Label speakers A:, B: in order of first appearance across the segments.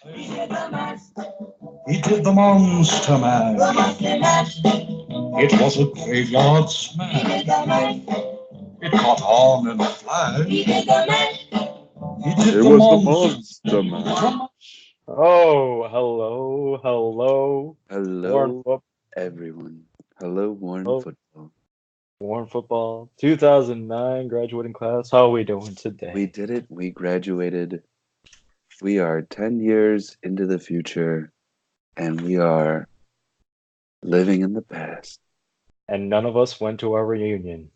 A: He did the Monster Mash. It was a graveyard smash. It caught on in a flash. He did
B: It
A: the
B: was the
A: Monster
B: Monster
A: Mash.
B: Mash.
C: Oh, hello, hello. Warren
B: Hello,
C: Football,
B: everyone. Hello, Warren Football.
C: Warren Football, 2009 graduating class. How are we doing
B: We
C: today?
B: did it. We graduated. We are 10 years into the future, and we are living in the past.
C: And none of us went to our reunion.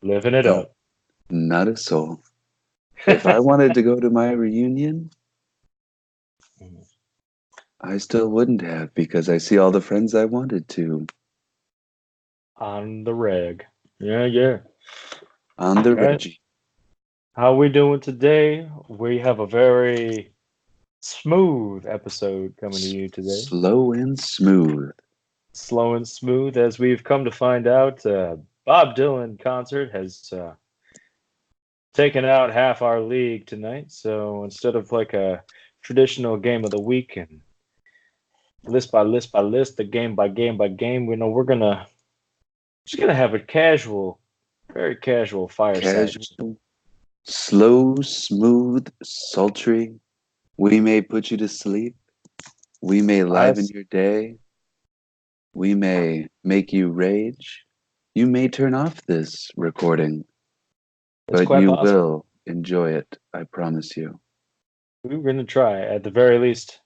C: Living it
B: No,
C: up.
B: not a soul. If I wanted to go to my reunion, I still wouldn't have because I see all the friends I wanted to
C: On the reg. Yeah.
B: on the
C: All right.
B: Reggie.
C: How we doing today? We have a very smooth episode coming to you today.
B: Slow and smooth.
C: Slow and smooth, as we've come to find out. Bob Dylan concert has taken out half our league tonight. So instead of like a traditional game of the week and list by list by list, the game by game by game, we're gonna just gonna have a casual, very casual fireside.
B: Casual, slow, smooth, sultry. We may put you to sleep. We may liven
C: Us,
B: your day. We may make you rage. You may turn off this recording,
C: it's
B: but
C: quite
B: you
C: possible.
B: will enjoy it. I promise you.
C: We're gonna try at the very least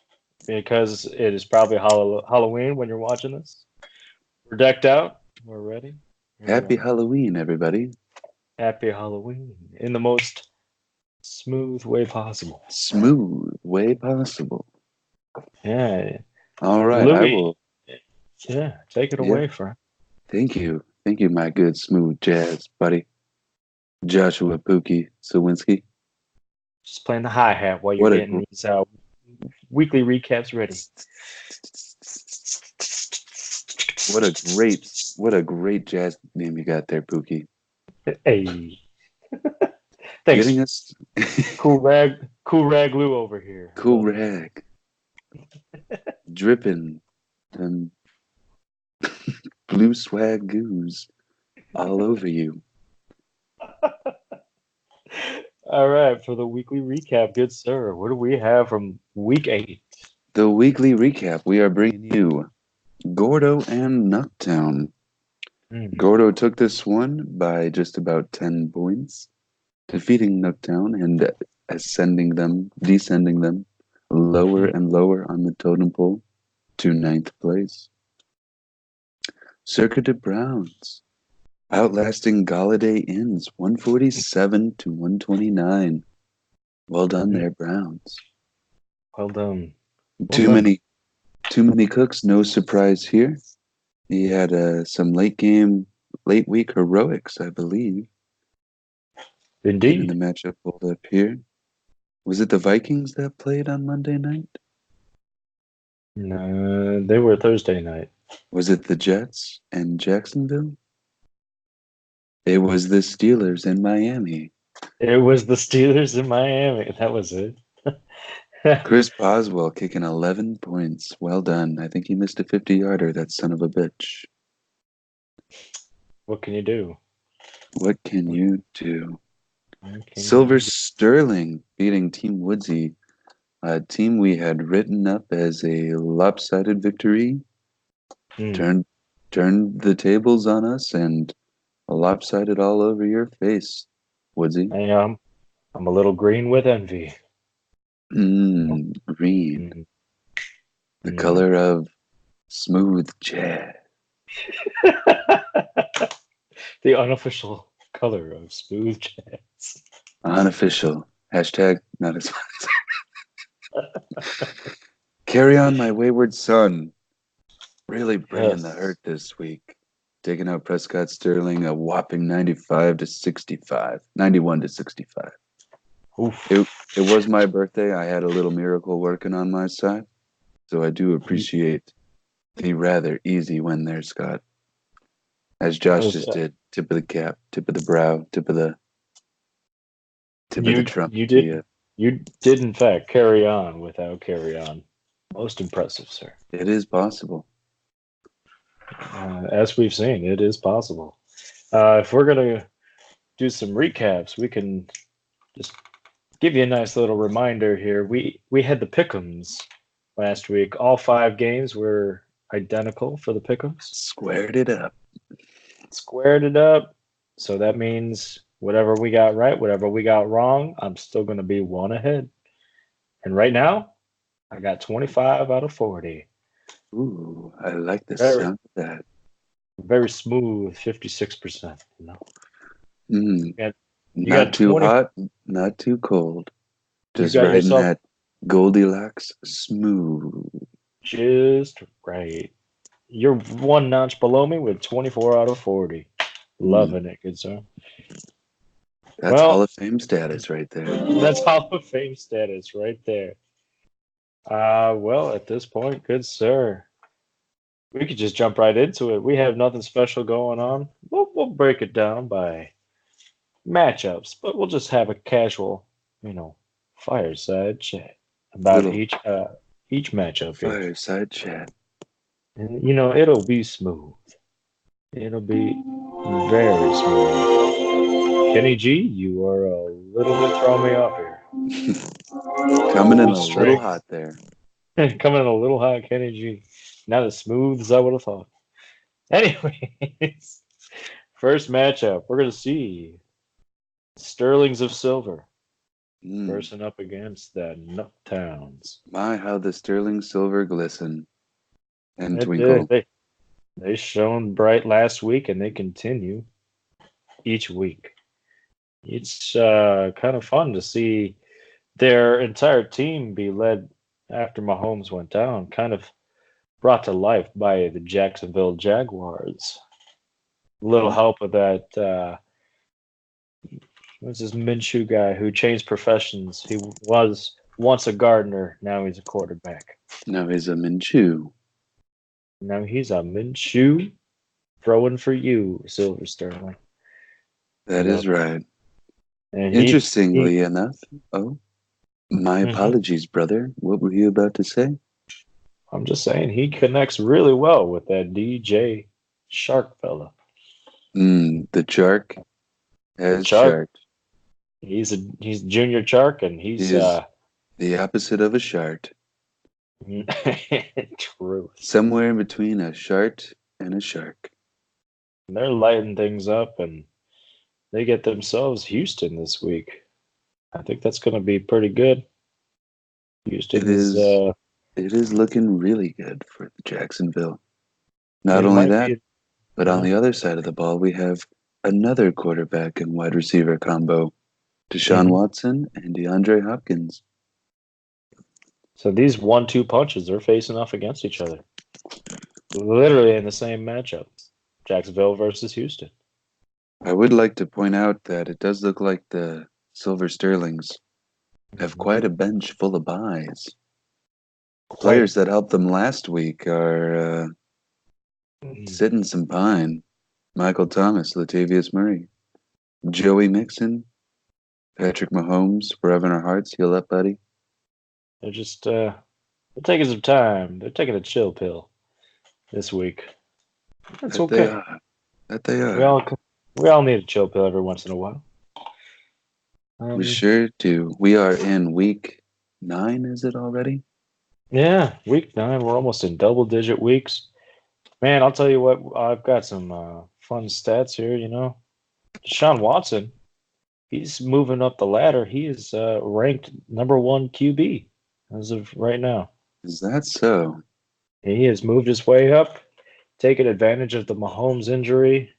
C: because it is probably Halloween when you're watching this. We're decked out. We're ready. Here we
B: Happy
C: are.
B: Halloween, everybody.
C: Happy Halloween in the most smooth way possible.
B: Smooth way possible.
C: Yeah,
B: All right, I
C: Louis.
B: will.
C: Yeah, take it
B: Yeah,
C: away, friend.
B: thank you. Thank you, my good smooth jazz buddy. Joshua Pookie Sawinski.
C: Just playing the hi hat while you're
B: What a
C: getting these weekly recaps ready.
B: what a great jazz name you got there, Pookie.
C: Hey, thanks,
B: Getting us
C: cool rag Lou over here. I
B: cool
C: love it.
B: rag dripping and blue swag goose all over you.
C: All right, for the weekly recap, good sir. What do we have from week 8?
B: The weekly recap. We are bringing you Gordo and Nucktown.
C: Hmm.
B: Gordo took this one by just about 10 points, defeating Nucktown and descending them lower and lower on the totem pole to ninth place. Circuit de Browns, outlasting Galladay Inns 147 to 129. Well done there, Browns.
C: Well done. Well
B: Too
C: done.
B: many cooks, no surprise here. He had some late week heroics, I believe. Getting the
C: Indeed.
B: matchup pulled up here. Was it the Vikings that played on Monday night?
C: No, they were Thursday night.
B: Was it the Jets and Jacksonville? It was the Steelers in Miami.
C: It was the Steelers in Miami. That was it.
B: Chris Boswell kicking 11 points. Well done. I think he missed a 50-yarder, that son of a bitch.
C: What can you do?
B: What can you do?
C: What can
B: Silver
C: you do?
B: Sterling beating Team Woodsy, a team we had written up as a lopsided victory,
C: Hmm.
B: turned the tables on us and lopsided all over your face, Woodsy.
C: I am. I'm a little green with envy.
B: Green,
C: Mm.
B: the
C: Mm.
B: color of smooth jazz.
C: The unofficial color of smooth jazz.
B: Unofficial. Hashtag not as Carry on, my wayward son. Really bringing the
C: Yes.
B: hurt this week. Taking out Prescott Sterling a whopping 95 to 65. 91 to 65.
C: Oof.
B: It was my birthday. I had a little miracle working on my side. So I do appreciate the rather easy win there, Scott. As
C: That
B: Josh
C: was
B: just did. Tip of the cap, tip of the brow, tip of the
C: you.
B: trump
C: You
B: to
C: did.
B: you.
C: You did, in fact, carry on without carry on. Most impressive, sir.
B: It is possible.
C: As we've seen, it is possible. If we're going to do some recaps, we can just give you a nice little reminder here. We had the pick'ems last week. All 5 games were identical for the pick'ems.
B: Squared it up.
C: Squared it up. So that means whatever we got right, whatever we got wrong, I'm still going to be 1 ahead. And right now, I got 25 out of 40.
B: Ooh, I like the
C: Very-
B: sound of that.
C: Very smooth, 56%. You know,
B: Mm.
C: got-
B: Not
C: got
B: too
C: 20
B: hot, not too cold.
C: You
B: Just
C: got
B: right in
C: yourself-
B: that Goldilocks smooth.
C: just right. You're 1 notch below me with 24 out of 40. Loving it, good sir.
B: That's
C: Well-
B: Hall of Fame status right there.
C: That's Hall of Fame status right there. Well, at this point, good sir, we could just jump right into it. We have nothing special going on. We'll break it down by matchups, but we'll just have a casual, fireside chat about
B: Little-
C: each matchup here.
B: Fireside chat.
C: And it'll be smooth. It'll be very smooth. Kenny G, you are a little bit throwing me off here.
B: Coming in a
C: Straight.
B: little hot there.
C: Coming in a little hot, Kenny G. Not as smooth as I would have thought. Anyways, first matchup, we're going to see Sterlings of Silver
B: Mm.
C: person up against the Nutowns.
B: My, how the sterling silver glisten and
C: It
B: twinkle.
C: did. They shone bright last week, and they continue each week. It's kind of fun to see their entire team be led after Mahomes went down, kind of brought to life by the Jacksonville Jaguars. A little help with that. What's this Minshew guy who changed professions? He was once a gardener, now he's a quarterback.
B: Now he's a Minshew.
C: Now he's a Minshew throwing for you, Silver Sterling.
B: That is right.
C: And
B: Interestingly enough, my
C: Mhm.
B: apologies, brother. What were you about to say?
C: I'm just saying he connects really well with that DJ Shark fella.
B: The Chark has
C: Chark.
B: shark.
C: He's Junior Shark, and he's
B: He is the opposite of a shart.
C: truth.
B: Somewhere in between a shart and a shark.
C: They're lighting things up, and they get themselves Houston this week. I think that's going to be pretty good. Houston
B: It
C: is.
B: It is looking really good for the Jacksonville. Not
C: it
B: only
C: might
B: that,
C: be-
B: but on
C: yeah.
B: the other side of the ball, we have another quarterback and wide receiver combo. Deshaun
C: Mhm.
B: Watson and DeAndre Hopkins.
C: So these 1-2 punches are facing off against each other, literally in the same matchup. Jacksonville versus Houston.
B: I would like to point out that it does look like the Silver Sterlings have quite a bench full of buys. Players that helped them last week are sitting some pine. Michael Thomas, Latavius Murray, Joey Mixon, Patrick Mahomes. We're having our hearts. Heal up, buddy.
C: They're just they're taking some time. They're taking a chill pill this week. That's
B: That
C: okay.
B: they are. That they are.
C: We all need a chill pill every once in a while.
B: We sure do. We are in week 9, is it already?
C: Yeah, week 9. We're almost in double-digit weeks. Man, I'll tell you what. I've got some fun stats here. Deshaun Watson, he's moving up the ladder. He is ranked number 1 QB as of right now.
B: Is that so?
C: He has moved his way up, taking advantage of the Mahomes injury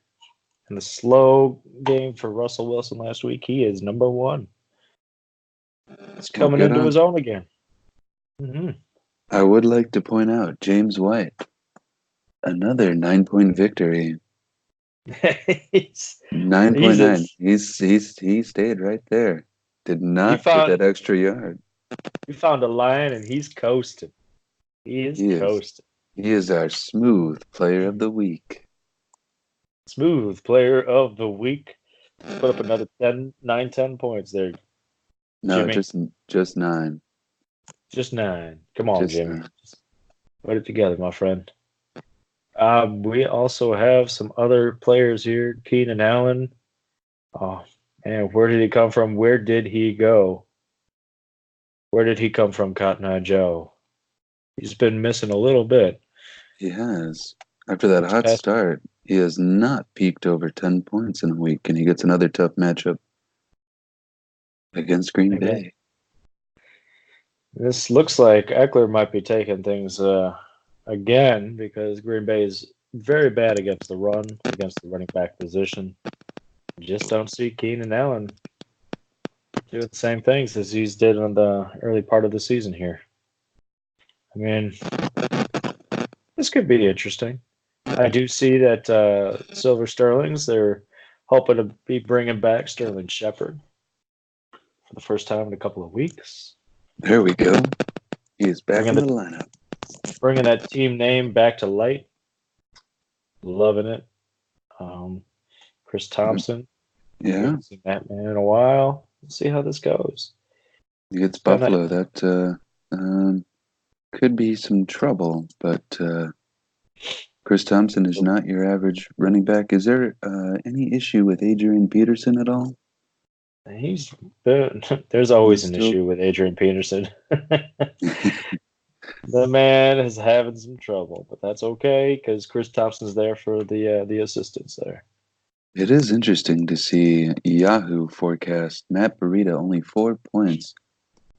C: and the slow game for Russell Wilson last week. He is number 1. It's coming
B: good
C: into
B: on.
C: his own again. Mm-hmm.
B: I would like to point out James White. Another 9-point victory. 9.9. He stayed right there. Did not get that extra yard.
C: You found a lion and he's coasting. He is coasting.
B: He is our smooth player of the week.
C: Smooth player of the week. Put up another 10 points there.
B: No,
C: Jimmy?
B: just 9.
C: Just 9. Come on,
B: Just
C: Jimmy.
B: 9.
C: Put it together, my friend. We also have some other players here. Keenan Allen. Oh, man, where did he come from? Where did he go? Where did he come from, Cotton Eye Joe? He's been missing a little bit.
B: He has. After that
C: This
B: hot
C: past
B: start, he has not peaked over 10 points in a week, and he gets another tough matchup against Green
C: again.
B: Bay.
C: This looks like Eckler might be taking things again because Green Bay is very bad against the run, against the running back position. Just don't see Keenan Allen do the same things as he's did in the early part of the season here. I mean, this could be interesting. I do see that Silver Sterlings, they're hoping to be bringing back Sterling Shepard for the first time in a couple of weeks.
B: There we go. He is back
C: Bringing
B: in the lineup.
C: Bringing that team name back to light. Loving it. Chris Thompson.
B: Yeah,
C: Haven't seen that man in a while. We'll see how this goes.
B: against
C: Got
B: Buffalo. That could be some trouble, but Chris Thompson is not your average running back. Is there any issue with Adrian Peterson at all?
C: He's been, there's always an
B: Still-
C: issue with Adrian Peterson. The man is having some trouble, but that's okay because Chris Thompson's there for the assistance there.
B: It is interesting to see Yahoo forecast Matt Burita only 4 points,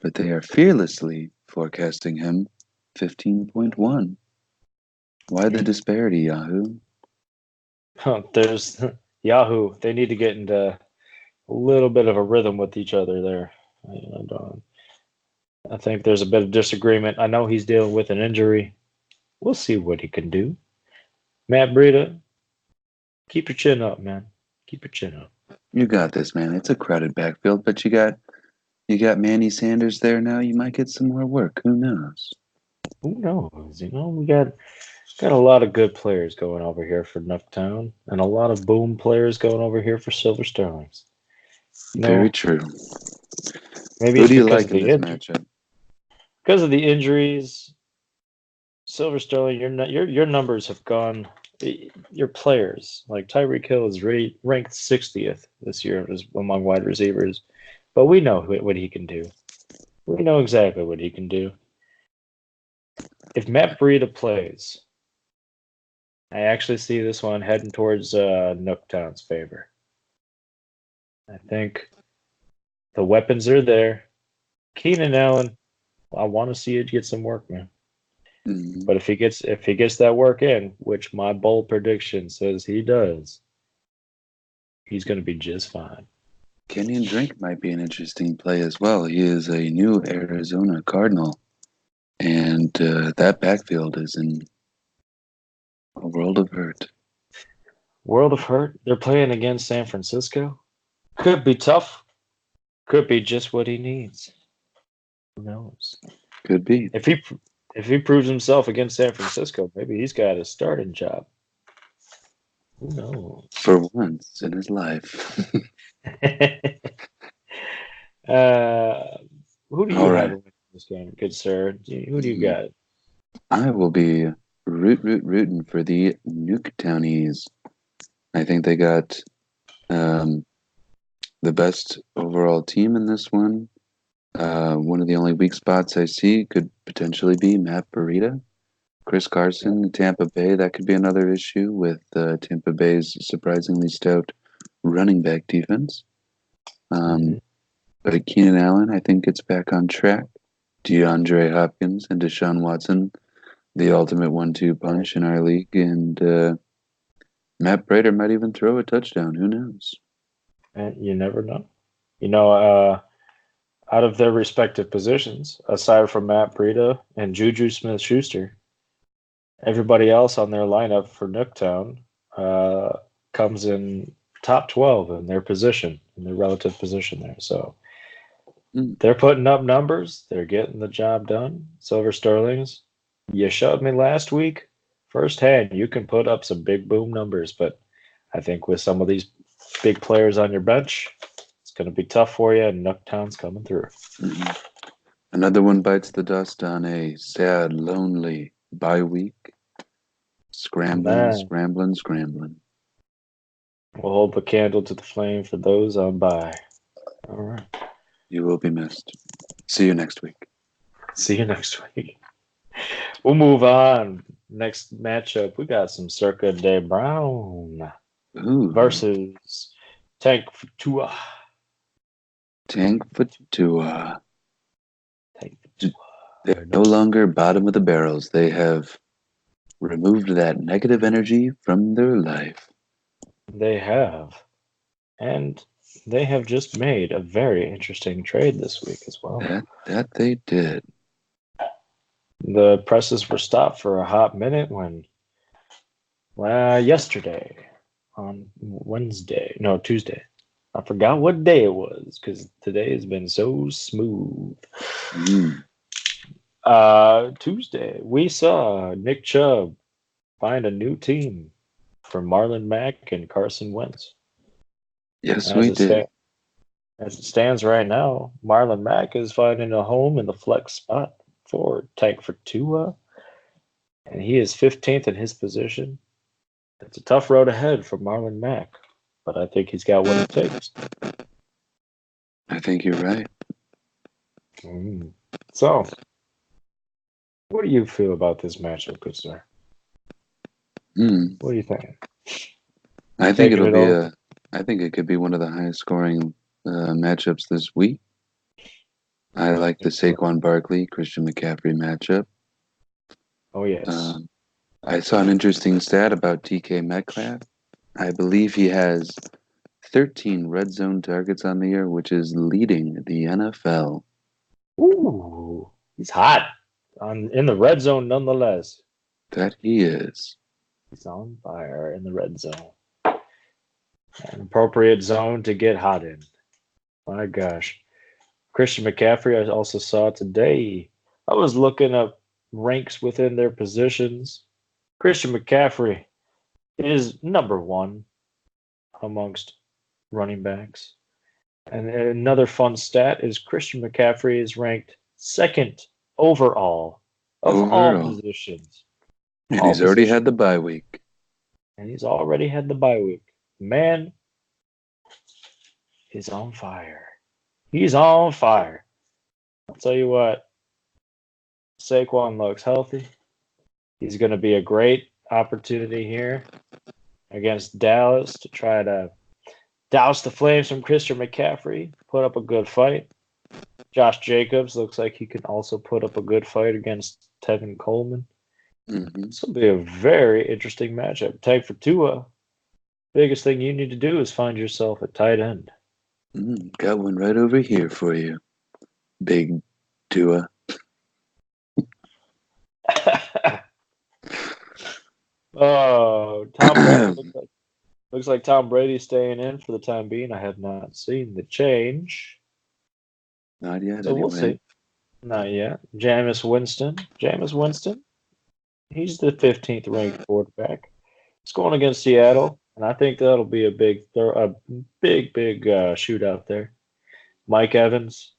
B: but they are fearlessly forecasting him 15.1. Why the disparity, Yahoo?
C: There's Yahoo. They need to get into a little bit of a rhythm with each other there. I think there's a bit of disagreement. I know he's dealing with an injury. We'll see what he can do. Matt Breida, keep your chin up, man. Keep your chin up.
B: You got this, man. It's a crowded backfield, but you got Manny Sanders there now. You might get some more work. Who knows?
C: Who knows? You know, we got a lot of good players going over here for Nucktown, and a lot of boom players going over here for Silver Sterlings.
B: Very true.
C: Maybe
B: Who
C: it's
B: do you
C: because
B: like
C: of
B: in
C: the
B: this matchup?
C: because of the injuries. Silver Sterling, your numbers have gone. Your players like Tyreek Hill is ranked 60th this year among wide receivers, but we know what he can do. We know exactly what he can do. If Matt Breida plays, I actually see this one heading towards Nooktown's favor. I think the weapons are there. Keenan Allen, I want to see it get some work, man.
B: Mhm.
C: But if he gets that work in, which my bold prediction says he does, he's going to be just fine.
B: Kenyon Drake might be an interesting play as well. He is a new Arizona Cardinal, and that backfield is in a world of hurt.
C: World of Hurt. They're playing against San Francisco. Could be tough. Could be just what he needs. Who knows?
B: Could be.
C: If he proves himself against San Francisco, maybe he's got a starting job. Who knows?
B: For once in his life.
C: Who do you
B: All
C: have
B: right.
C: in this game, good sir? Who do you got?
B: I will be rooting for the Nuke Townies. I think they got the best overall team in this one. One of the only weak spots I see could potentially be Matt Burita. Chris Carson, Tampa Bay, that could be another issue with Tampa Bay's surprisingly stout running back defense. But Keenan Allen, I think, gets back on track. DeAndre Hopkins and Deshaun Watson, the ultimate 1-2 punch in our league. And Matt Breida might even throw a touchdown. Who knows?
C: You never know. Out of their respective positions, aside from Matt Breida and Juju Smith-Schuster, everybody else on their lineup for Nooktown comes in top 12 in their position, in their relative position there. So they're putting up numbers. They're getting the job done. Silver Sterlings, you showed me last week firsthand you can put up some big boom numbers, but I think with some of these big players on your bench, it's It's going to be tough for you, and Nucktown's coming through.
B: Mhm. Another one bites the dust on a sad, lonely bye week. Scrambling,
C: Man.
B: scrambling, scrambling.
C: We'll hold the candle to the flame for those on by. All right.
B: You will be missed. See you next week.
C: See you next week. We'll move on. Next matchup, we got some Circa de Brown
B: Ooh,
C: versus Tank Futua.
B: Tank Futua.
C: Tank Futua.
B: They're no longer bottom of the barrels. They have removed that negative energy from their life.
C: They have. And they have just made a very interesting trade this week as well.
B: That they did.
C: The presses were stopped for a hot minute when yesterday on Tuesday. I forgot what day it was because today has been so smooth.
B: Mm.
C: Tuesday, we saw Nick Chubb find a new team for Marlon Mack and Carson Wentz.
B: Yes, we did.
C: As it stands right now, Marlon Mack is finding a home in the flex spot for Tank Futua, and he is 15th in his position. It's a tough road ahead for Marlon Mack, but I think he's got what it takes.
B: I think you're right.
C: So, what do you feel about this matchup, good sir? What do you think?
B: I think I think it could be one of the highest scoring matchups this week. I like the Saquon Barkley, Christian McCaffrey matchup.
C: Oh, yes.
B: I saw an interesting stat about TK Metcalf. I believe he has 13 red zone targets on the year, which is leading the NFL.
C: Ooh, he's hot in the red zone nonetheless.
B: That he is.
C: He's on fire in the red zone. An appropriate zone to get hot in. My gosh. Christian McCaffrey, I also saw today. I was looking up ranks within their positions. Christian McCaffrey is number one amongst running backs. And another fun stat is Christian McCaffrey is ranked second overall of all positions.
B: And he's already had the bye week.
C: And he's already had the bye week. Man is on fire. He's on fire. I'll tell you what. Saquon looks healthy. He's going to be a great opportunity here against Dallas to try to douse the flames from Christian McCaffrey, put up a good fight. Josh Jacobs looks like he can also put up a good fight against Tevin Coleman. This will be a very interesting matchup. Tank Futua. Biggest thing you need to do is find yourself a tight end.
B: Got one right over here for you, Big Tua.
C: Oh, Tom Brady looks like Tom Brady's staying in for the time being. I have not seen the change.
B: Not yet.
C: So
B: anyway.
C: We'll see. Not yet. Jameis Winston. He's the 15th ranked quarterback. He's going against Seattle, and I think that'll be a big shootout there. Mike Evans,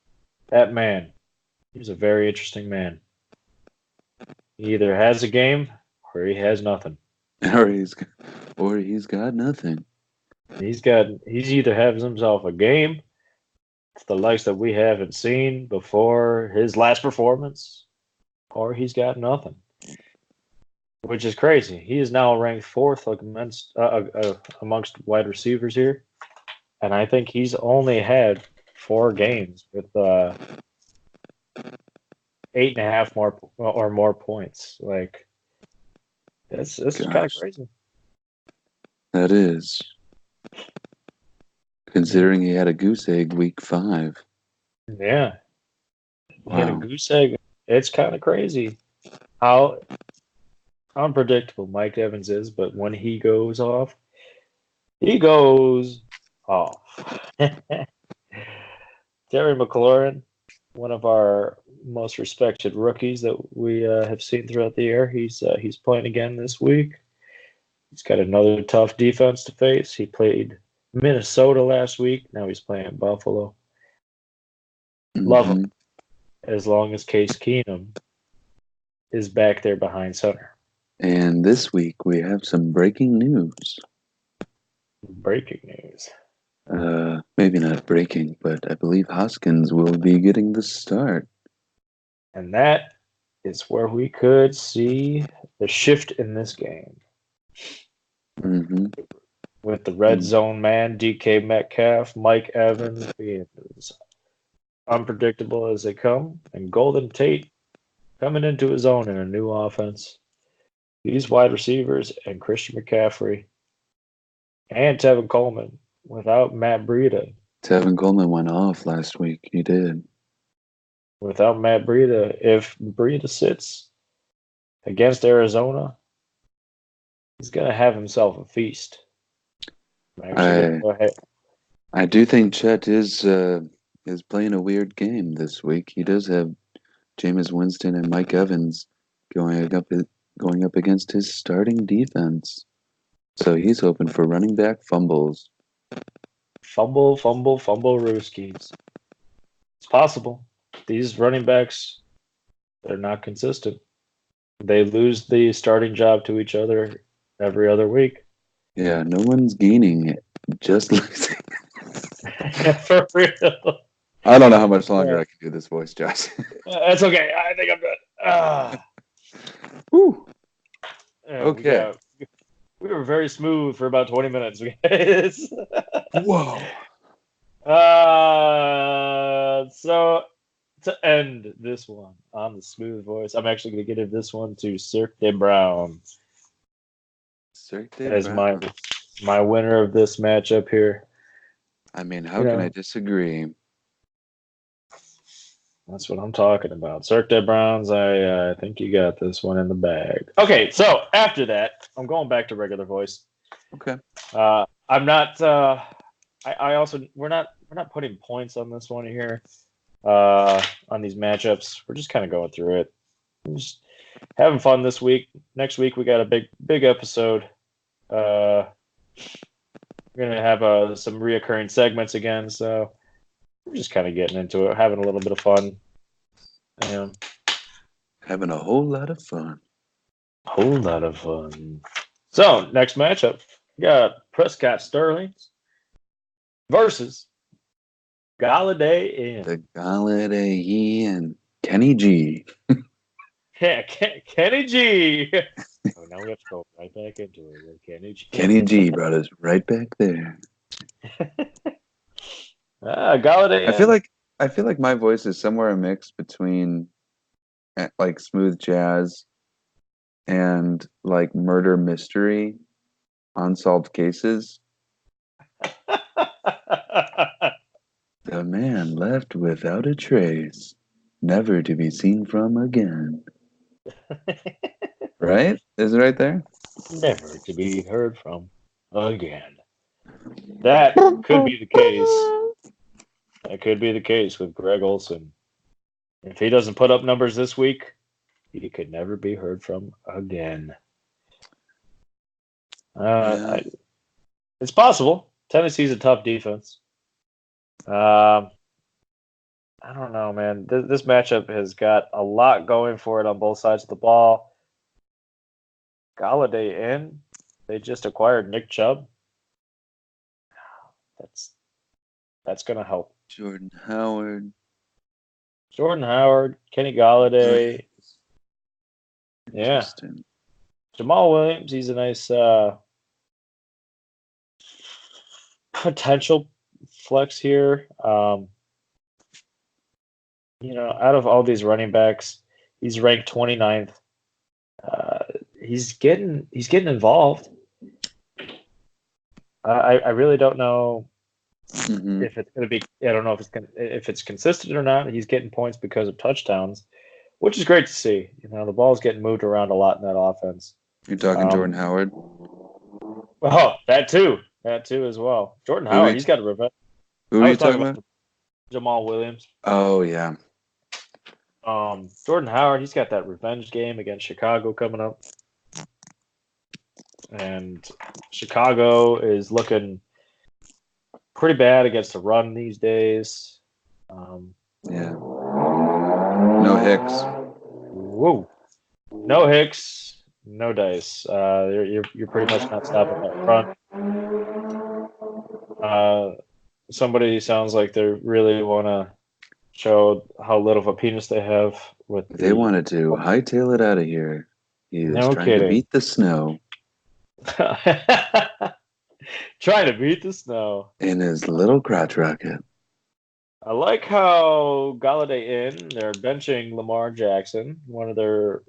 C: that man, he's a very interesting man. He either has a game or he has nothing.
B: Or he's got nothing.
C: He's either has himself a game, it's the likes that we haven't seen before his last performance, or he's got nothing. Which is crazy. He is now ranked fourth amongst wide receivers here, and I think he's only had 4 games with 8.5 more points. Like this is kind of crazy.
B: That is, considering he had a goose egg week 5.
C: Yeah,
B: wow.
C: He had a goose egg. It's kind of crazy how unpredictable Mike Evans is, but when he goes off, he goes off. Terry McLaurin, one of our most respected rookies that we have seen throughout the year, he's playing again this week. He's got another tough defense to face. He played Minnesota last week. Now he's playing Buffalo. Love him as long as Case Keenum is back there behind center.
B: And this week we have some breaking news.
C: Breaking news.
B: Maybe not breaking, but I believe Hoskins will be getting the start.
C: And that is where we could see the shift in this game. With the red zone man, DK Metcalf, Mike Evans being as unpredictable as they come, and Golden Tate coming into his own in a new offense. These wide receivers and Christian McCaffrey and Tevin Coleman without Matt Breida.
B: Tevin Coleman went off last week. He did.
C: Without Matt Breida, if Breida sits against Arizona, he's going to have himself a feast.
B: I do think Chet is playing a weird game this week. He does have Jameis Winston and Mike Evans going up against his starting defense. So he's hoping for running back fumbles.
C: Fumble, Rooskies. It's possible. These running backs, they're not consistent. They lose the starting job to each other every other week.
B: Yeah, no one's gaining it, just losing.
C: For real.
B: I don't know how much longer I can do this voice, Josh.
C: That's okay. I think I'm good.
B: Whew.
C: Okay. We were very smooth for about 20 minutes, guys.
B: Whoa.
C: So to end this one on the smooth voice, I'm actually going to give this one to Cirque de Brown. As my winner of this matchup here.
B: I mean, how can I disagree?
C: That's what I'm talking about. Cirque de Browns, I think you got this one in the bag. Okay, so after that, I'm going back to regular voice.
B: Okay.
C: I'm not. I also we're not putting points on this one here. On these matchups, we're just kind of going through it. We're just having fun this week. Next week we got a big episode. We're gonna have some reoccurring segments again, so we're just kind of getting into it, having a little bit of fun.
B: Having a whole lot of fun.
C: Whole lot of fun. So next matchup, we got Prescott Sterling versus Galladay and
B: the Galladay and Kenny G.
C: Yeah, Kenny G. Oh, now we have to go right back into it with Kenny G.
B: Kenny G brought us right back there.
C: Galladay.
B: I feel like my voice is somewhere a mix between like smooth jazz and like murder mystery, unsolved cases. The man left without a trace, never to be seen from again. Right? Is it right there?
C: Never to be heard from again. That could be the case. That could be the case with Greg Olsen. If he doesn't put up numbers this week, he could never be heard from again. It's possible. Tennessee's a tough defense. I don't know, man. This matchup has got a lot going for it on both sides of the ball. Galladay in. They just acquired Nick Chubb. That's going to help.
B: Jordan Howard,
C: Kenny Galladay. Yeah. Jamal Williams, he's a nice potential flex here. Out of all these running backs, he's ranked 29th. He's getting involved. I really don't know if it's going to be. I don't know if it's consistent or not. He's getting points because of touchdowns, which is great to see. The ball's getting moved around a lot in that offense.
B: You're talking Jordan Howard?
C: Oh, that too as well. Jordan Howard, he's got a revenge.
B: Who are you talking about?
C: Jamal Williams.
B: Oh yeah.
C: Jordan Howard, he's got that revenge game against Chicago coming up. And Chicago is looking pretty bad against the run these days.
B: Yeah. No Hicks.
C: Whoa. No Hicks, no Dice. You're pretty much not stopping that front. Somebody sounds like they really want to show how little of a penis they have with
B: They wanted to hightail it out of here. He was
C: No
B: trying to
C: kidding.
B: beat the snow
C: Trying to beat the snow.
B: in his little crotch rocket.
C: I like how Galladay they're benching Lamar Jackson, one of their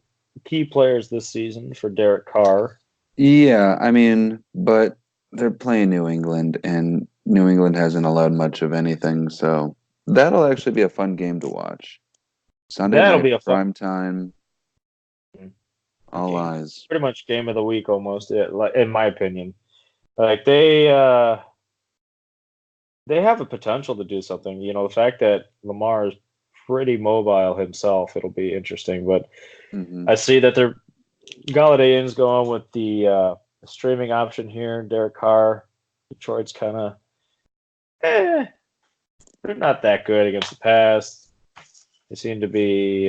C: key players this season for Derek Carr.
B: Yeah, I mean, but they're playing New England, and New England hasn't allowed much of anything, so that'll actually be a fun game to watch. Sunday
C: That'll
B: night
C: be a fun
B: prime time. All
C: game.
B: eyes.
C: Pretty much game of the week almost, in my opinion. Like they have a potential to do something. You know, the fact that Lamar is pretty mobile himself, it'll be interesting. But I see that they're Galladay going with the streaming option here. Derek Carr, Detroit's kind of, they're not that good against the pass. They seem to be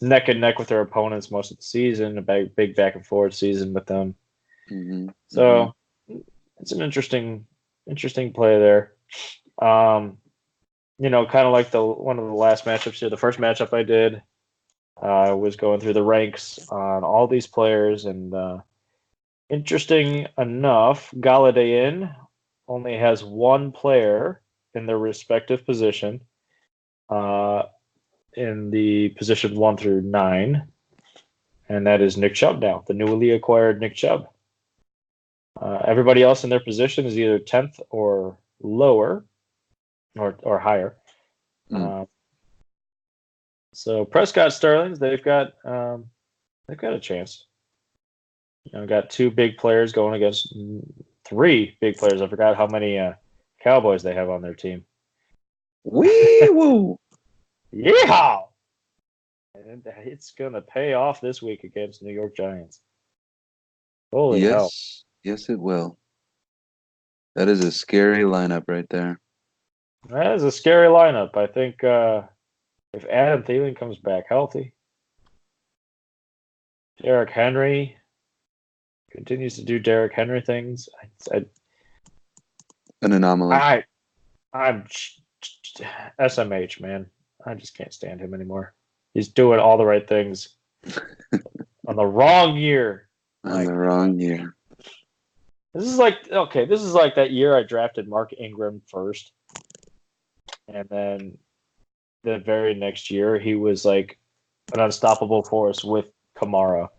C: neck and neck with their opponents most of the season. A big back and forth season with them. So it's an interesting play there. You know, kind of like one of the last matchups here. The first matchup I did was going through the ranks on all these players, and interesting enough, Galladay only has one player in their respective position in the position 1 through 9, and that is Nick Chubb now, the newly acquired Nick Chubb. Everybody else in their position is either 10th or lower, or higher. So Prescott Sterling's, they've got a chance. You know, got 2 big players going against 3 big players. I forgot how many Cowboys they have on their team.
B: Wee woo!
C: Yeehaw! And it's gonna pay off this week against New York Giants. Holy hell!
B: Yes, it will. That is a scary lineup right there.
C: That is a scary lineup. I think if Adam Thielen comes back healthy, Derrick Henry continues to do Derrick Henry things.
B: An anomaly.
C: I'm SMH, man. I just can't stand him anymore. He's doing all the right things on the wrong year.
B: On the wrong year.
C: This is like that year I drafted Mark Ingram first, and then the very next year he was like an unstoppable force with Kamara.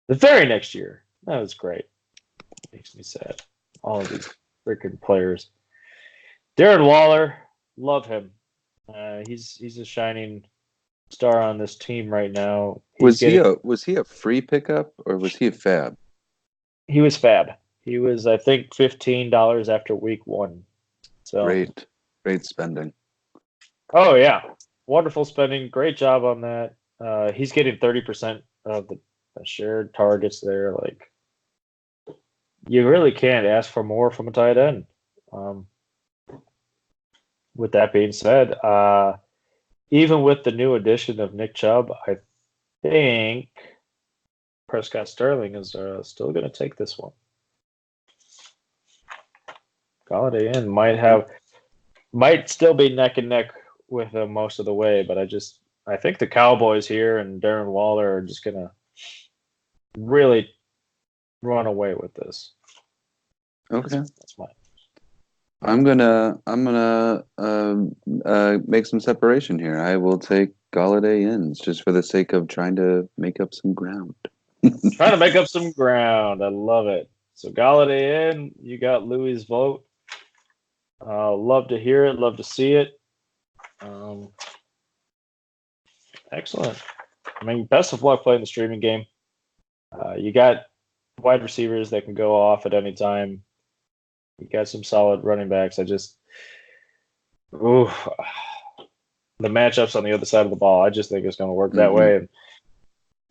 C: The very next year, that was great. Makes me sad. All of these freaking players. Darren Waller, love him. He's a shining star on this team right now.
B: Was he a free pickup or was he a fab?
C: He was fab. He was, I think, $15 after week 1. So
B: great spending.
C: Oh yeah, wonderful spending. Great job on that. He's getting 30% of the shared targets there. Like, you really can't ask for more from a tight end. With that being said, even with the new addition of Nick Chubb, I think Prescott Sterling is still going to take this one. Galladay might still be neck and neck with him most of the way, but I think the Cowboys here and Darren Waller are just going to really run away with this.
B: Okay.
C: That's mine.
B: I'm gonna make some separation here. I will take Galladay just for the sake of trying to make up some ground.
C: Trying to make up some ground. I love it. So Galladay you got Louis' vote. Love to hear it. Love to see it. Excellent. I mean, best of luck playing the streaming game. You got wide receivers that can go off at any time. You got some solid running backs. The matchups on the other side of the ball, I just think it's going to work that way. And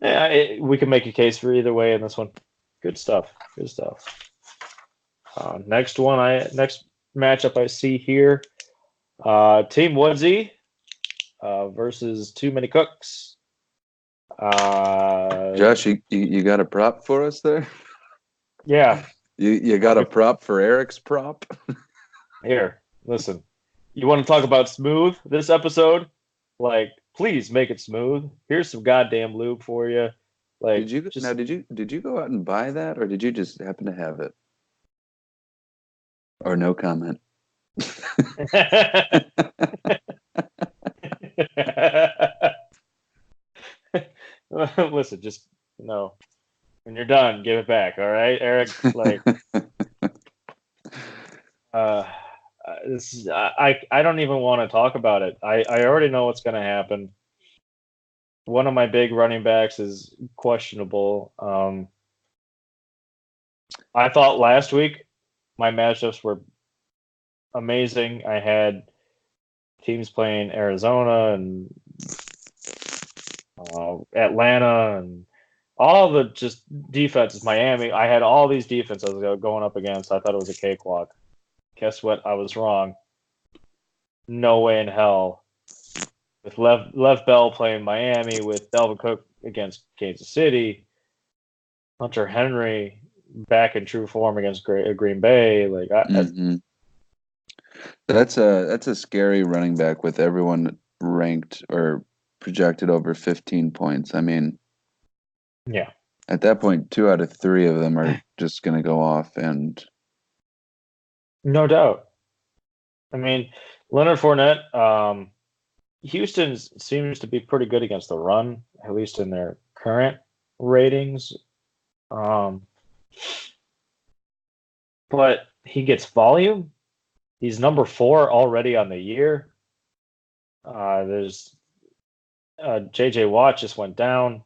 C: yeah, we can make a case for either way in this one. Good stuff. Next matchup I see here. Team Woodsy versus Too Many Cooks.
B: Josh, you got a prop for us there?
C: Yeah.
B: You got a prop for Eric's prop?
C: Here, listen. You want to talk about smooth this episode? Like, please make it smooth. Here's some goddamn lube for you. Like,
B: did you go out and buy that, or did you just happen to have it? Or no comment?
C: Listen, just when you're done, give it back. All right, Eric. Like, I don't even want to talk about it. I already know what's going to happen. One of my big running backs is questionable. I thought last week my matchups were amazing. I had teams playing Arizona and Atlanta and all the just defenses. Miami. I had all these defenses going up against. I thought it was a cakewalk. Guess what? I was wrong. No way in hell. With Lev Bell playing Miami, with Dalvin Cook against Kansas City, Hunter Henry back in true form against Green Bay. Like
B: that's a scary running back with everyone ranked or projected over 15 points. I mean,
C: yeah.
B: At that point, 2 out of 3 of them are just going to go off, and
C: no doubt. I mean, Leonard Fournette. Houston seems to be pretty good against the run, at least in their current ratings. But he gets volume. He's number 4 already on the year. There's J.J. Watt just went down,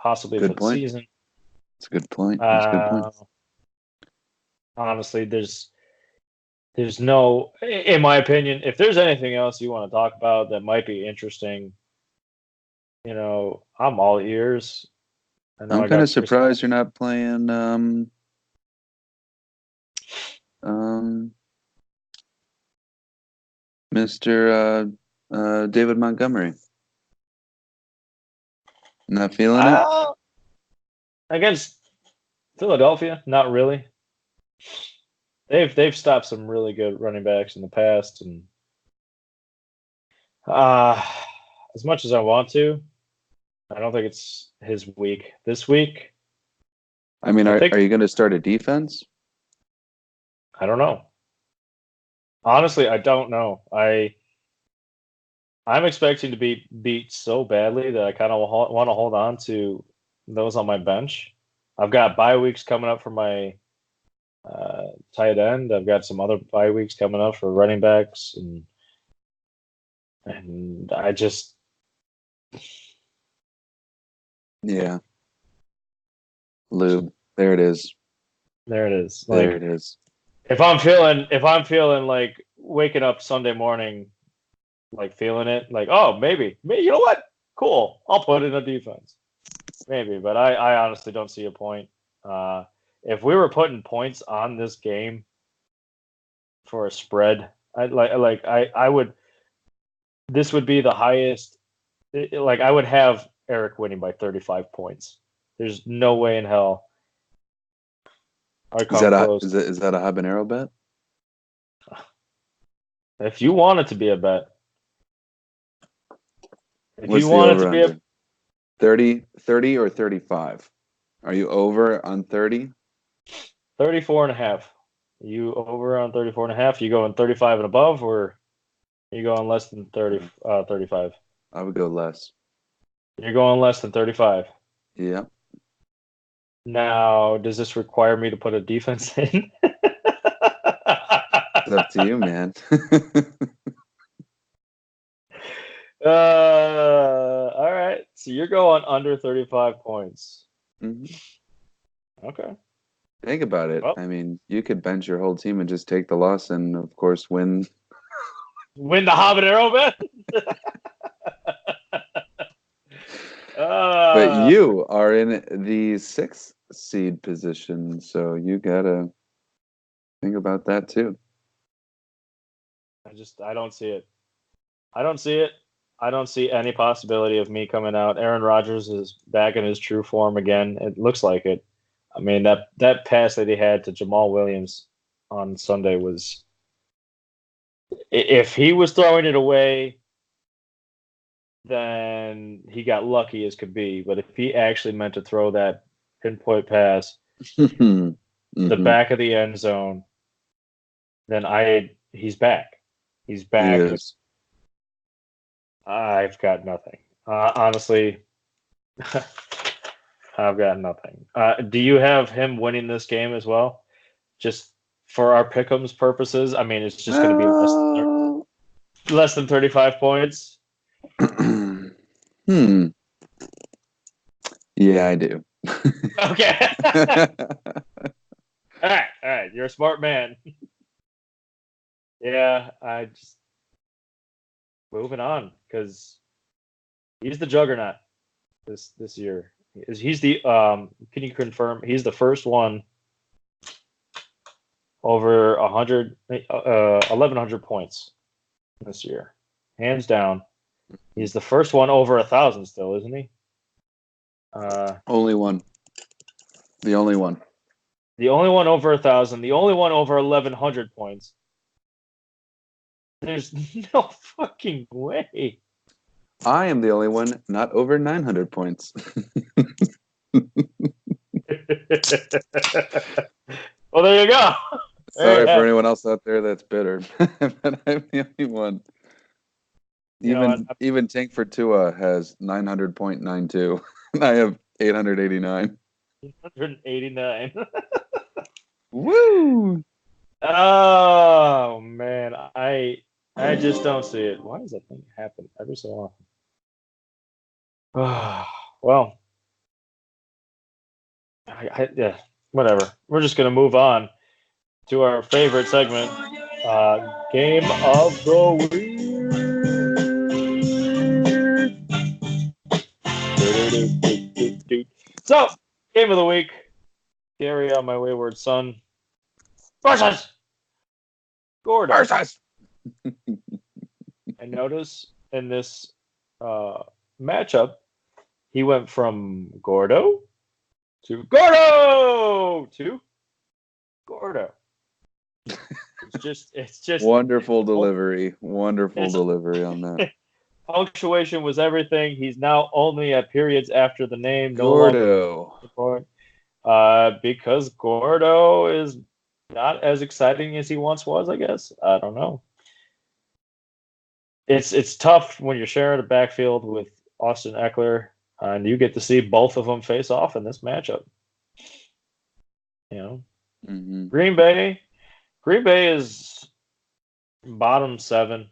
C: possibly for the season.
B: That's a good point. That's a good point.
C: Honestly, there's no, in my opinion, if there's anything else you want to talk about that might be interesting, I'm all ears.
B: I'm kind of surprised you're not playing Mr. David Montgomery. Not feeling it?
C: Against Philadelphia, not really. They've stopped some really good running backs in the past, and as much as I want to, I don't think it's his week this week.
B: I mean, are you going to start a defense?
C: I don't know. Honestly, I don't know. I'm expecting to be beat so badly that I kind of want to hold on to those on my bench. I've got bye weeks coming up for my tight end. I've got some other bye weeks coming up for running backs, and I just
B: lube. There it is.
C: There it is.
B: There it is.
C: If I'm feeling like waking up Sunday morning, like feeling it, like, oh, maybe, you know what? Cool. I'll put in a defense. Maybe, but I honestly don't see a point. If we were putting points on this game for a spread, I would. This would be the highest. I would have Eric winning by 35 points. There's no way in hell.
B: Is that a habanero bet?
C: If you want it to be a bet.
B: What's you want it to be a 30 or 35? Are you over on 30?
C: 34.5. You over on 34.5? You going 35 and above, or you going less than 35?
B: I would go less.
C: You're going less than 35.
B: Yeah.
C: Now, does this require me to put a defense in?
B: It's up to you, man.
C: All right. So you're going under 35 points.
B: Mm-hmm.
C: Okay.
B: Think about it. Well, I mean, you could bench your whole team and just take the loss and, of course, win.
C: Win the habanero bet?
B: But you are in the 6th seed position, so you got to think about that, too.
C: I don't see it. I don't see it. I don't see any possibility of me coming out. Aaron Rodgers is back in his true form again. It looks like it. I mean, that pass that he had to Jamal Williams on Sunday was, if he was throwing it away, then he got lucky as could be. But if he actually meant to throw that pinpoint pass, the back of the end zone, then he's back. He's back.
B: He is.
C: I've got nothing. Honestly, I've got nothing. Do you have him winning this game as well? Just for our pick'ems purposes? I mean, it's just going to be less than 35 points.
B: Yeah, I do.
C: Okay. All right. You're a smart man. Yeah, I just moving on because he's the juggernaut this year. He's the can you confirm he's the first one over 1,100 points this year, hands down. He's the first one over 1,000 still, isn't he?
B: Only one. The only one.
C: The only one over 1,000. The only one over 1,100 points. There's no fucking way.
B: I am the only one not over 900 points.
C: Well, there you go.
B: Sorry for anyone else out there that's bitter, but I'm the only one. Even Tank for Tua has 900.92, and I have 889.
C: 189.
B: Woo!
C: Oh man, I just don't see it. Why does that thing happen every so often? Well, yeah, whatever. We're just gonna move on to our favorite segment, Game of the Week. So, Game of the Week. Gary on my wayward son versus Gordo. I notice in this matchup, he went from Gordo to Gordo to Gordo. It's just
B: wonderful delivery. Wonderful delivery on that.
C: Punctuation was everything. He's now only at periods after the name.
B: Gordo.
C: Because Gordo is not as exciting as he once was, I guess. I don't know. It's tough when you're sharing a backfield with Austin Ekeler, and you get to see both of them face off in this matchup. You know, Green Bay is bottom 7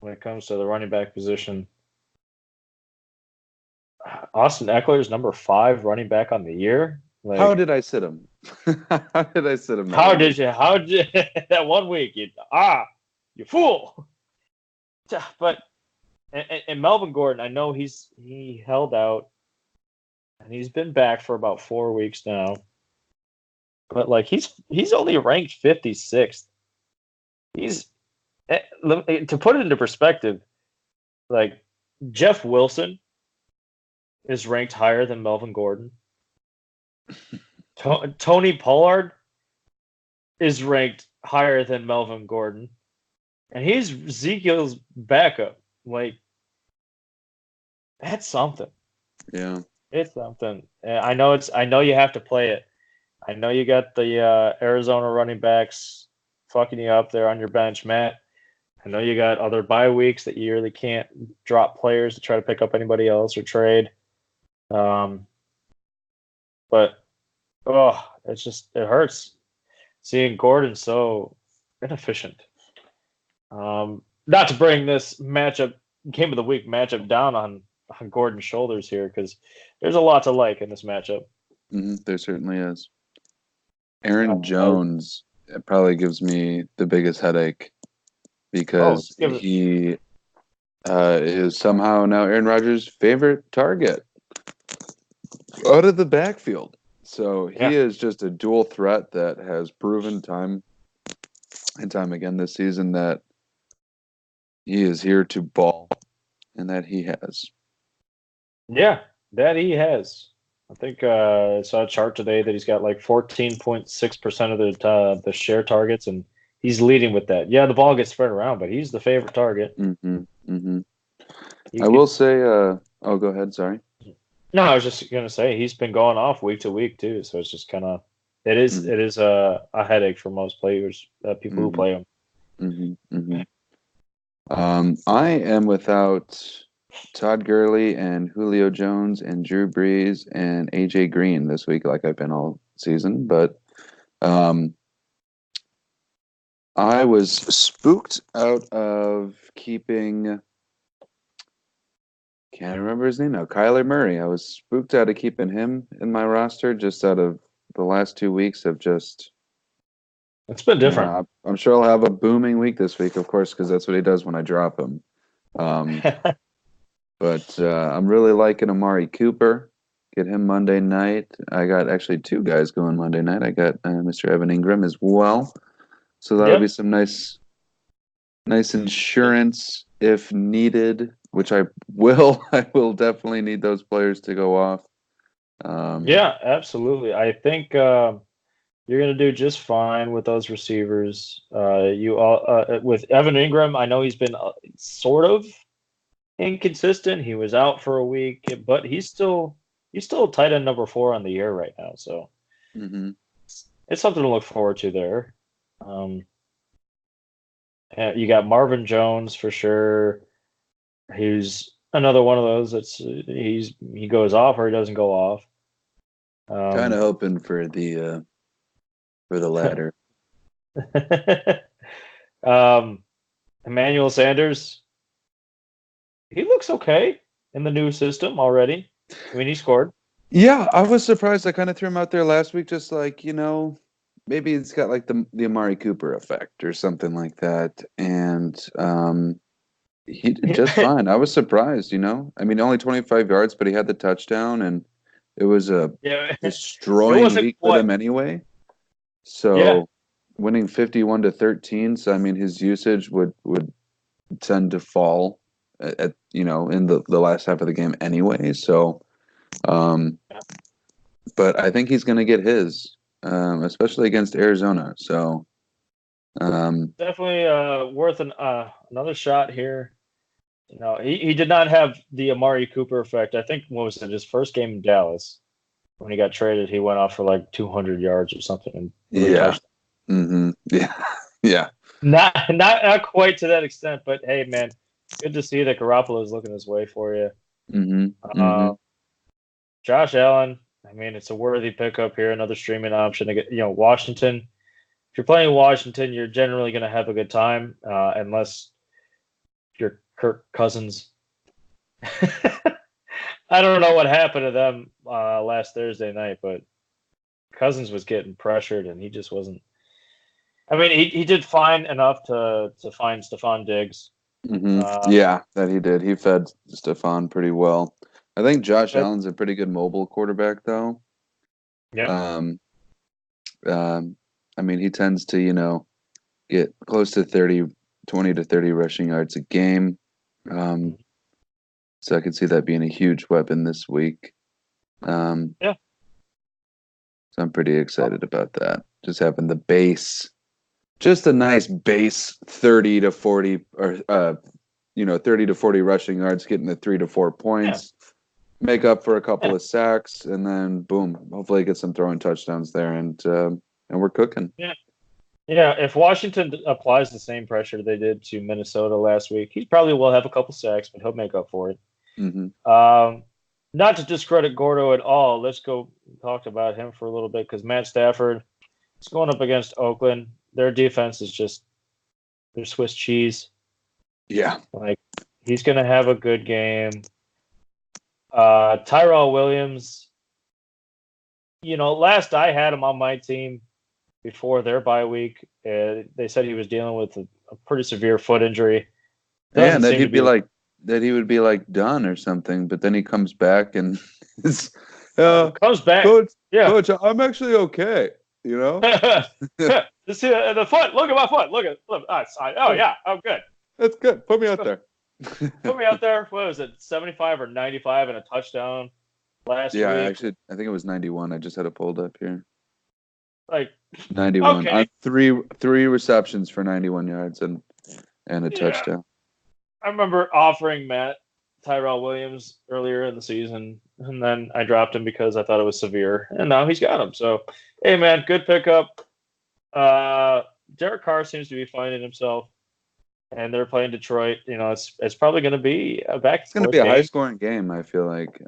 C: when it comes to the running back position. Austin Ekeler is number 5 running back on the year. Like,
B: how did I sit him? How did I sit him?
C: How did you that 1 week? You fool! But and Melvin Gordon, I know he held out, and he's been back for about 4 weeks now. But like he's only ranked 56th. To put it into perspective, like Jeff Wilson is ranked higher than Melvin Gordon. Tony Pollard is ranked higher than Melvin Gordon, and he's Ezekiel's backup. Like, that's something.
B: Yeah,
C: it's something. I know you have to play it. I know you got the Arizona running backs fucking you up there on your bench, Matt. I know you got other bye weeks that you really can't drop players to try to pick up anybody else or trade. But it hurts seeing Gordon so inefficient. Not to bring this Game of the Week matchup down on Gordon's shoulders here, because there's a lot to like in this matchup.
B: There certainly is. Aaron Jones probably gives me the biggest headache because he is somehow now Aaron Rodgers' favorite target out of the backfield. So he is just a dual threat that has proven time and time again this season that He is here to ball, and that he has.
C: Yeah, that he has. I think I saw a chart today that he's got like 14.6% of the share targets, and he's leading with that. Yeah, the ball gets spread around, but he's the favorite target.
B: Mm-hmm. Mm-hmm.
C: You
B: I
C: can,
B: will say, oh, go ahead. Sorry.
C: no, I was just gonna say he's been going off week to week too, so it's just kind of it is a headache for most players, people who
B: Mm-hmm.
C: play him.
B: Mm-hmm. Mm-hmm. I am without Todd Gurley and Julio Jones and Drew Brees and AJ Green this week, like I've been all season. But um, I was spooked out of keeping. Can't remember his name now. Kyler Murray. I was spooked out of keeping him in my roster just out of the last 2 weeks of just.
C: It's been different.
B: I'm sure I'll have a booming week this week, of course, because that's what he does when I drop him. But I'm really liking Amari Cooper. Get him Monday night. I got actually two guys going Monday night. I got Mr. Evan Ingram as well. So that'll be
C: Yep.
B: some nice insurance if needed, which I will. I will definitely need those players to go off.
C: Yeah, absolutely. I think you're going to do just fine with those receivers. You all with Evan Ingram, I know he's been sort of inconsistent. He was out for a week, but he's still tight end number 4 on the year right now. So
B: Mm-hmm.
C: it's something to look forward to there. You got Marvin Jones for sure. He's another one of those that's he goes off or he doesn't go off.
B: Kind of hoping for the latter.
C: Emmanuel Sanders, he looks okay in the new system already. I mean, he scored.
B: Yeah, I was surprised. I kind of threw him out there last week, just like, maybe it's got like the Amari Cooper effect or something like that. And he did just fine. I was surprised, I mean, only 25 yards, but he had the touchdown, and it was a
C: Yeah, it
B: destroying
C: wasn't
B: week for
C: quite.
B: them anyway.
C: Yeah,
B: So winning 51-13, so I mean his usage would tend to fall in the last half of the game anyway. So but I think he's going to get his, especially against Arizona. So
C: definitely worth another shot here. He did not have the Amari Cooper effect. I think what was it, his first game in Dallas when he got traded, he went off for like 200 yards or something and 3
B: yeah,
C: touchdowns.
B: yeah, yeah.
C: Not quite to that extent, but hey, man, good to see that Garoppolo is looking his way for you. Josh Allen, I mean, it's a worthy pickup here, another streaming option to get. Washington. If you're playing Washington, you're generally going to have a good time, unless you're Kirk Cousins. I don't know what happened to them last Thursday night, but Cousins was getting pressured, and he just wasn't. I mean, he did fine enough to find Stephon Diggs.
B: Yeah, that he did. He fed Stephon pretty well. I think Josh Allen's a pretty good mobile quarterback, though.
C: Yeah.
B: I mean, he tends to, get close to 20 to 30 rushing yards a game. So I could see that being a huge weapon this week.
C: Yeah.
B: So I'm pretty excited about that. Just having the base, just a nice base 30 to 40 or 30 to 40 rushing yards, getting the 3 to 4 points, make up for a couple of sacks, and then boom, hopefully get some throwing touchdowns there, and we're cooking.
C: Yeah. Yeah, if Washington applies the same pressure they did to Minnesota last week, he probably will have a couple sacks, but he'll make up for it. Not to discredit Gordo at all. Let's go talk about him for a little bit because Matt Stafford is going up against Oakland. Their defense is just their Swiss cheese.
B: Yeah.
C: Like, he's going to have a good game. Tyrell Williams, last I had him on my team before their bye week, they said he was dealing with a pretty severe foot injury.
B: And that he'd be like that he would be like done or something, but then he comes back and
C: comes back.
B: Coach, I'm actually okay.
C: Just see the foot. Look at my foot. Look. Oh yeah. Oh, good.
B: That's good. Put me out there.
C: Put me out there. What was it, 75 or 95 and a touchdown last
B: Yeah,
C: week?
B: I think it was 91. I just had it pulled up here.
C: Like,
B: 91
C: okay,
B: on three receptions for 91 yards and a
C: yeah.
B: touchdown.
C: I remember offering Matt Tyrell Williams earlier in the season, and then I dropped him because I thought it was severe, and now he's got him. So, hey, man, good pickup. Derek Carr seems to be finding himself, and they're playing Detroit. You know, it's probably going to be a back
B: It's going to
C: and
B: be a
C: forth
B: high
C: game.
B: scoring game, I feel like.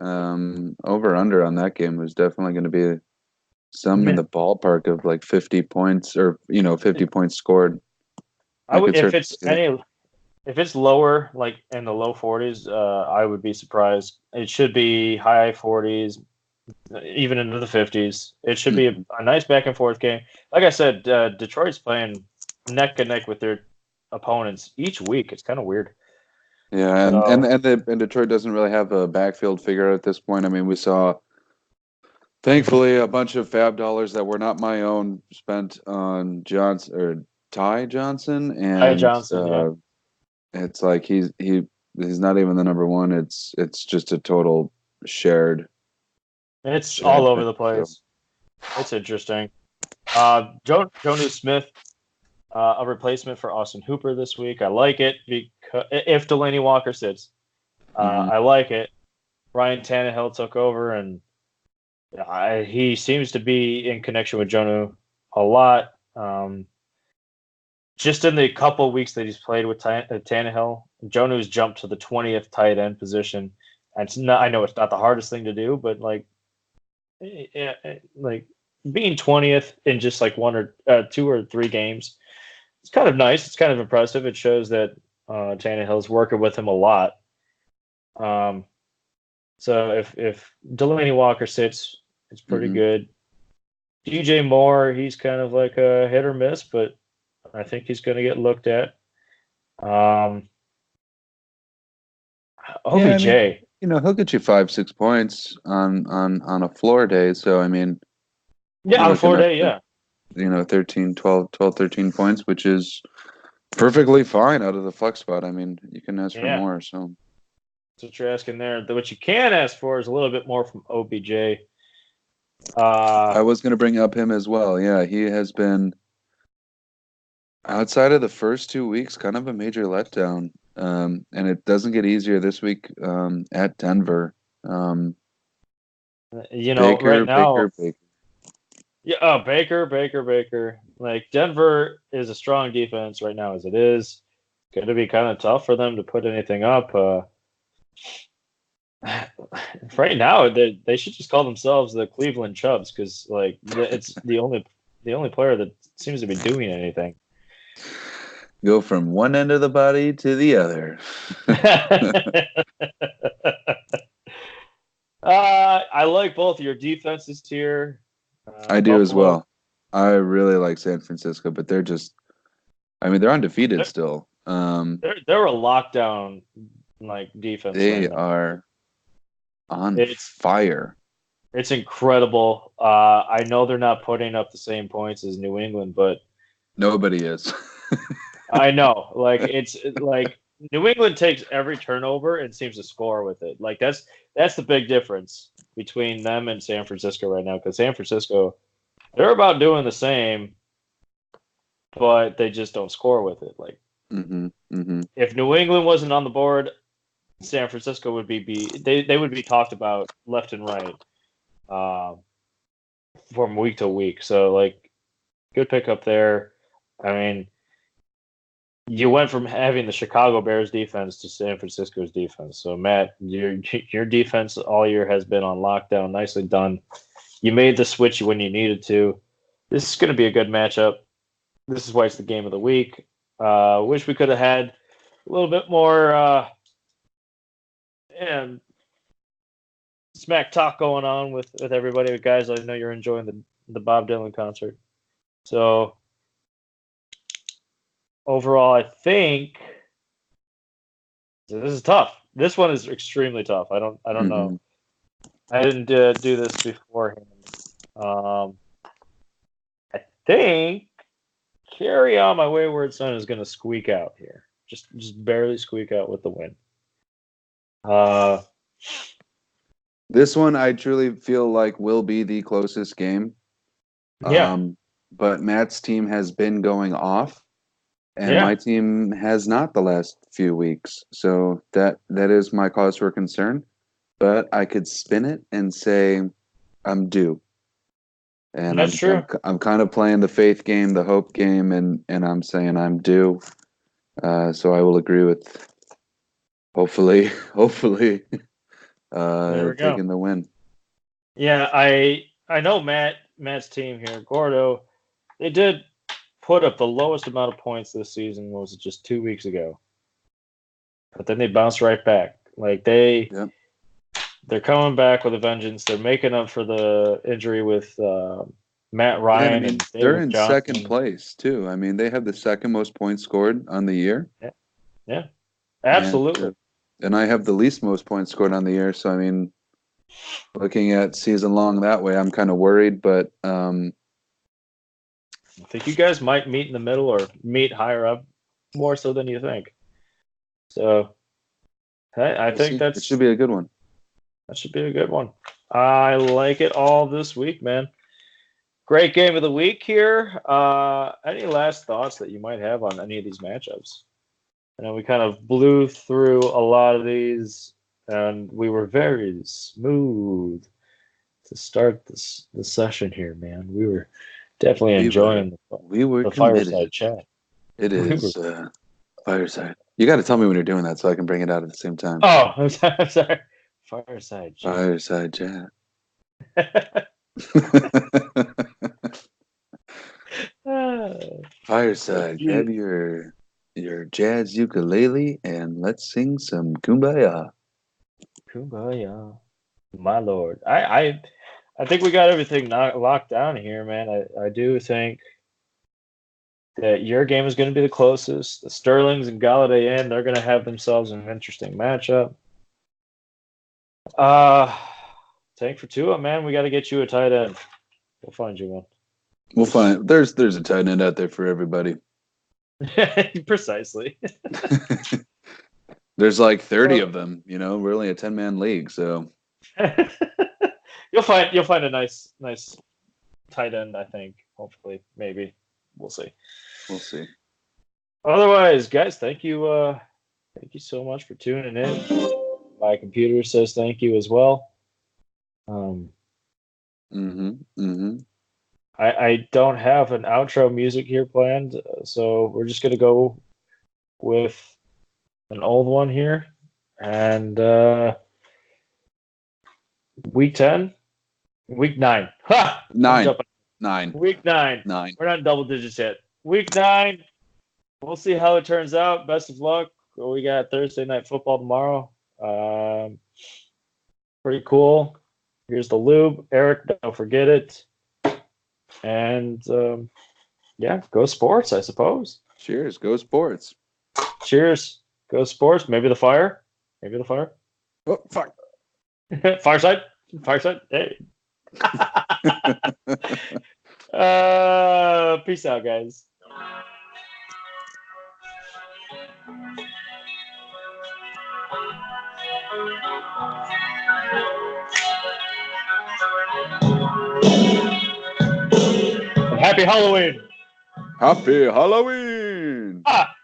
B: Over under on that game was definitely going to be some in the ballpark of like 50 points or 50 points scored.
C: If it's lower, like in the low 40s, I would be surprised. It should be high 40s, even into the 50s. It should be a nice back and forth game. Like I said, Detroit's playing neck and neck with their opponents each week. It's kind of weird.
B: Yeah,
C: So,
B: and Detroit doesn't really have a backfield figure at this point. I mean, we saw, thankfully, a bunch of fab dollars that were not my own spent on Ty Johnson,
C: Ty
B: and
C: Johnson, yeah.
B: it's like he's not even the number one. It's just a total shared.
C: It's all over the
B: backfield.
C: place. It's interesting. Jonnu Smith, a replacement for Austin Hooper this week. I like it because if Delaney Walker sits, I like it. Ryan Tannehill took over, and he seems to be in connection with Jonnu a lot. Just in the couple weeks that he's played with Tannehill, Jonnu's jumped to the 20th tight end position. And I know it's not the hardest thing to do, but like being 20th in just like one or 2 or 3 games, it's kind of nice. It's kind of impressive. It shows that Tannehill's working with him a lot. So if Delaney Walker sits, it's pretty good. DJ Moore, he's kind of like a hit or miss, but I think he's going to get looked at. OBJ,
B: yeah, I mean, he'll get you 5-6 points on a floor day. So I mean,
C: yeah, on a floor day, yeah.
B: 13, 12, 13 points, which is perfectly fine out of the flex spot. I mean, you can ask for more. So
C: that's what you're asking there. What you can ask for is a little bit more from OBJ.
B: I was going to bring up him as well. Yeah, he has been, outside of the first 2 weeks, kind of a major letdown. And it doesn't get easier this week at Denver.
C: Right
B: Baker,
C: now,
B: Baker.
C: Yeah, Baker. Like Denver is a strong defense right now as it is. It's going to be kind of tough for them to put anything up. Right now, they should just call themselves the Cleveland Chubs because like it's the only player that seems to be doing anything.
B: Go from one end of the body to the other.
C: I like both of your defenses here.
B: I do as well. I really like San Francisco, but they're just, I mean, they're undefeated still.
C: They're a lockdown like defense.
B: They are on fire.
C: It's incredible. I know they're not putting up the same points as New England, but
B: nobody is.
C: I know. Like it's like New England takes every turnover and seems to score with it. Like that's the big difference between them and San Francisco right now. Because San Francisco, they're about doing the same, but they just don't score with it. Like if New England wasn't on the board, San Francisco would they would be talked about left and right from week to week. So like, good pickup there. I mean, you went from having the Chicago Bears defense to San Francisco's defense. So Matt, your defense all year has been on lockdown. Nicely done. You made the switch when you needed to. This is going to be a good matchup. This is why it's the game of the week. Wish we could have had a little bit more and smack talk going on with everybody. But guys, I know you're enjoying the Bob Dylan concert. So overall, I think this is tough. This one is extremely tough. I don't know. I didn't do this beforehand. I think Carry On My Wayward Son is going to squeak out here. Just barely squeak out with the win.
B: This one I truly feel like will be the closest game.
C: Yeah.
B: But Matt's team has been going off, and
C: Yeah.
B: my team has not the last few weeks. So that is my cause for concern. But I could spin it and say I'm due. And
C: That's true.
B: I'm kind of playing the faith game, the hope game, and I'm saying I'm due. So I will agree with hopefully
C: There we go.
B: taking the win.
C: Yeah, I know Matt's team here, Gordo. They did put up the lowest amount of points this season. Was it just 2 weeks ago? But then they bounced right back. Like they're coming back with a vengeance. They're making up for the injury with Matt Ryan and David
B: they're in
C: Johnson.
B: second place too. I mean, they have the second most points scored on the year.
C: Yeah, absolutely.
B: And I have the least most points scored on the year. So I mean, looking at season long that way, I'm kind of worried. But
C: I think you guys might meet in the middle or meet higher up more so than you think. So I think
B: it should be a good one.
C: That should be a good one. I like it all this week, man. Great game of the week here. Any last thoughts that you might have on any of these matchups? I know we kind of blew through a lot of these, and we were very smooth to start the session here, man. We were definitely enjoying the fireside chat.
B: It is fireside. You got to tell me when you're doing that so I can bring it out at the same time.
C: Oh, I'm sorry. Fireside chat.
B: Fireside chat. Fireside. Grab your jazz ukulele and let's sing some Kumbaya.
C: Kumbaya, my lord. I think we got everything locked down here, man. I do think that your game is going to be the closest. The Sterlings and Galladay Inn, they're going to have themselves an interesting matchup. Tank for Tua, man. We got to get you a tight end. We'll find you one.
B: We'll find. There's a tight end out there for everybody.
C: Precisely.
B: There's like 30 of them. You know, we're only a 10-man league, so
C: you'll find a nice tight end. I think. Hopefully, maybe we'll see.
B: We'll see.
C: Otherwise, guys, thank you so much for tuning in. My computer says thank you as well. I don't have an outro music here planned, so we're just gonna go with an old one here. And week 10, week 9. Ha!
B: 9.
C: Week 9. We're not in double digits yet. Week 9. We'll see how it turns out. Best of luck. We got Thursday night football tomorrow. Pretty cool. Here's the lube. Eric, don't forget it. And yeah, go sports, I suppose.
B: Cheers. Go sports.
C: Cheers. Go sports. Maybe the fire.
B: Oh, fuck.
C: Fireside. Hey. Peace out, guys. Happy Halloween!
B: Happy Halloween!
C: Ah!